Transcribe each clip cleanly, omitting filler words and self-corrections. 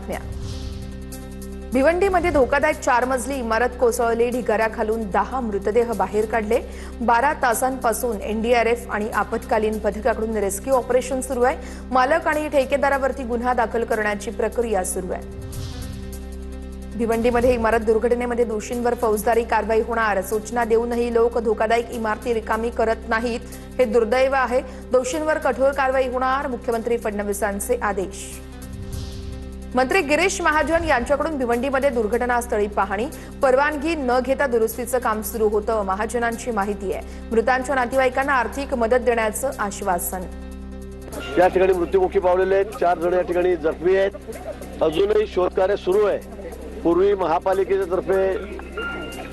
बातम्या। भिवंडीमध्ये धोकादायक 4 मजली इमारत कोसळली, ढिगाऱ्याखालून 10 मृतदेह बाहेर काढले। 12 तासांपासून एनडीआरएफ आणि आपत्कालीन पथकाकडून रेस्क्यू ऑपरेशन सुरू आहे। मालक आणि ठेकेदारावरती गुन्हा दाखल करण्याची प्रक्रिया सुरू आहे। भिवंडीमध्ये इमारत दुर्घटनेमध्ये दोषींवर फौजदारी कारवाई होणार। सूचना देऊनही लोक धोकादायक इमारती रिकामी करत नाहीत, हे दुर्दैव आहे। दोषींवर कठोर कारवाई होणार, मुख्यमंत्री फडणवीसांचे आदेश। मंत्री गिरीश महाजन यांच्याकडून भिवंडीमध्ये दुर्घटनास्थळी पाहणी, परवानगी न घेता दुरुस्तीचं काम सुरू होतं। महाजनांची माहिती आहे, मृतांच्या नातेवाईकांना आर्थिक मदत देण्याचं आश्वासन। या ठिकाणी मृत्युमुखी पावलेले आहेत, 4 जण या ठिकाणी जखमी आहेत। अजूनही शोधकार्य सुरू आहे। पूर्वी महापालिकेच्या तर्फे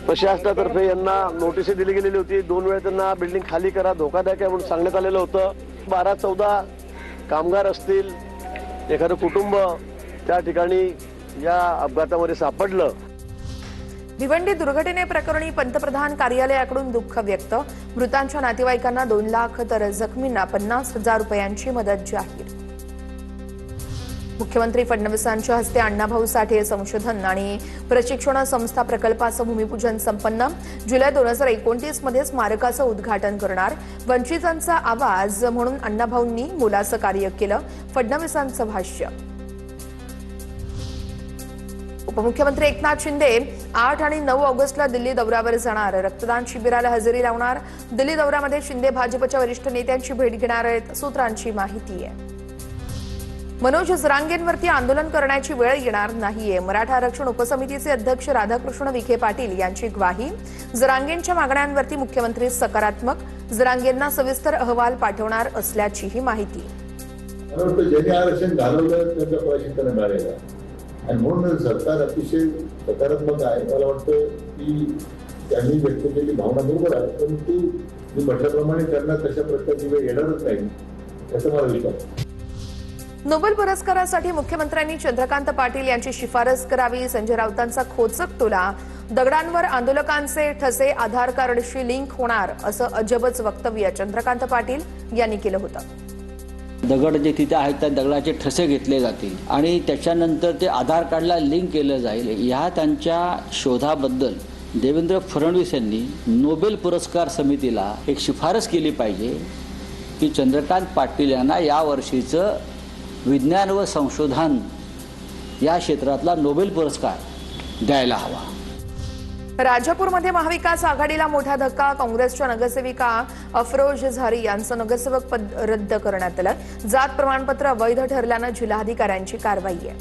प्रशासनातर्फे यांना नोटीस दिली गेलेली होती। 2 वेळा त्यांना बिल्डिंग खाली करा, धोकादायक आहे म्हणून सांगण्यात आलेलं होतं। 12-14 कामगार असतील, एखादं कुटुंब त्या ठिकाणी या अपघातामध्ये सापडलं। भिवंडी दुर्घटनेप्रकरणी पंतप्रधान कार्यालयाकडून दुःख व्यक्त। मृतांच्या नातेवाईकांना 2 लाख तर जखमींना 50,000 रुपयांची मदत जाहीर। मुख्यमंत्री फडणवीसांच्या हस्ते अण्णाभाऊ साठे संशोधन आणि प्रशिक्षण संस्था प्रकल्पाचं भूमिपूजन संपन्न। जुलै 2029 मध्ये स्मारकाचं उद्घाटन करणार। वंचितांचा आवाज म्हणून अण्णाभाऊंनी मोलाचं कार्य केलं, फडणवीसांचं भाष्य। उपमुख्यमंत्री एकनाथ शिंदे 8 आणि 9 ऑगस्टला दिल्ली दौऱ्यावर जाणार। रक्तदान शिबिराला हजेरी लावणार। दिल्ली दौऱ्यामध्ये शिंदे भाजपच्या वरिष्ठ नेत्यांची भेट घेणार आहेत, सूत्रांची माहिती आहे। मनोज जरांगेंवरती आंदोलन करण्याची वेळ येणार नाहीये, मराठा आरक्षण उपसमितीचे अध्यक्ष राधाकृष्ण विखे पाटील यांची ग्वाही। जरांगेंच्या मागण्यांवरती मुख्यमंत्री सकारात्मक, जरांगेंना सविस्तर अहवाल पाठवणार असल्याचीही माहिती। आरक्षण घालवलं त्याचं प्रशिक्षण मिळालेलं आणि म्हणून सरकार अतिशय सकारात्मक आहे। मला वाटतं की त्यांनी व्यक्त केलेली भावना बरोबर आहे, परंतु मी म्हटल्याप्रमाणे त्यांना तशा प्रकारची वेळ येणारच नाही याचा मला विश्वास। नोबेल पुरस्कारासाठी मुख्यमंत्र्यांनी चंद्रकांत पाटील यांची शिफारस करावी। संजय राऊतांचा खोचक टोला, दगडांवर आंदोलकांचे ठसे आधार कार्डशी लिंक होणार असं अजबच वक्तव्य चंद्रकांत पाटील यांनी केलं होतं। दगड जे तिथे आहेत त्या दगडाचे ठसे घेतले जातील आणि त्याच्यानंतर ते आधार कार्डला लिंक केलं जाईल। ह्या त्यांच्या शोधाबद्दल देवेंद्र फडणवीस यांनी नोबेल पुरस्कार समितीला एक शिफारस केली पाहिजे की चंद्रकांत पाटील यांना या वर्षीचं विज्ञान व संशोधन या क्षेत्रातला नोबेल पुरस्कार द्यायला हवा। राजापूरमध्ये महाविकास आघाडीला मोठा धक्का। काँग्रेसच्या नगरसेविका अफरोज झारी यांचं नगरसेवक पद रद्द करण्यात आलं। जात प्रमाणपत्र अवैध ठरल्यानं जिल्हाधिकाऱ्यांची कारवाई आहे।